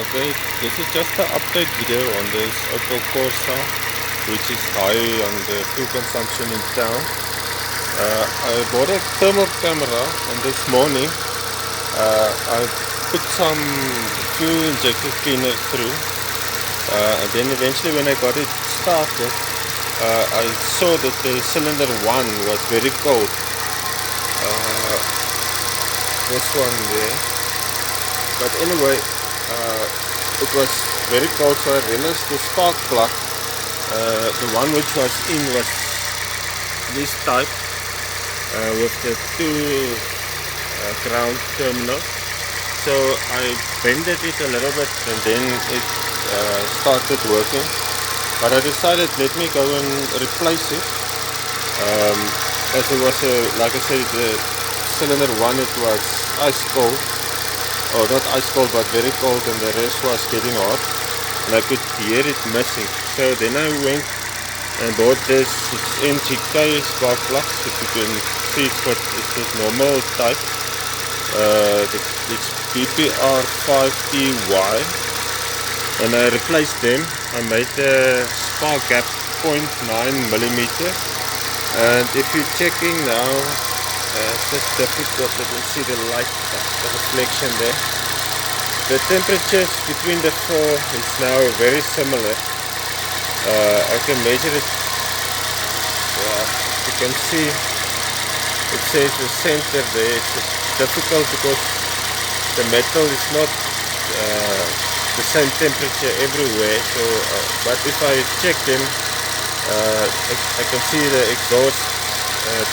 Okay, this is just an update video on this Opel Corsa, which is high on the fuel consumption in town. I bought a thermal camera, and this morning I put some fuel injector cleaner through, and then eventually when I got it started, I saw that the cylinder 1 was very cold. This one there. But anyway, it was very cold, so I realized the spark plug, the one which was in, was this type, with the two ground terminals. So I bended it a little bit and then it started working. But I decided, let me go and replace it, as it was like I said, the cylinder 1, it was ice cold. Oh, not ice cold, but very cold, and the rest was getting hot, and I could hear it missing. So then I went and bought this. It's NGK spark plugs. If you can see, it's this normal type. It's BPR 5TY, and I replaced them. I made the spark gap 0.9mm, and if you're checking now, it's just difficult, let me see the light, the reflection there. The temperatures between the four is now very similar. I can measure it. You can see it says the center there. It's difficult because the metal is not the same temperature everywhere. So, but if I check them, I can see the exhaust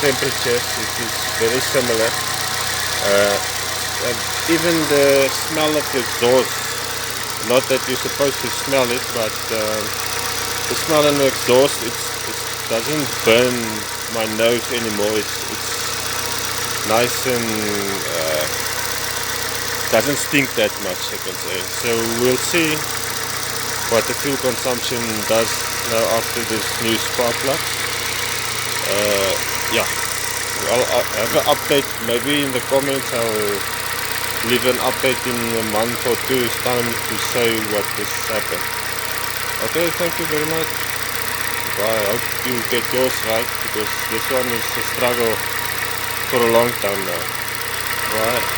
temperatures, it is very similar, and even the smell of the exhaust, not that you're supposed to smell it, but the smell in the exhaust, it doesn't burn my nose anymore. It's nice and doesn't stink that much, I can say. So we'll see what the fuel consumption does now after this new spark plug. Yeah, I'll have an update. Maybe in the comments I'll leave an update in a month or two's time to say what has happened. Okay, thank you very much. Bye. I hope you get yours right, because this one is a struggle for a long time now. Bye.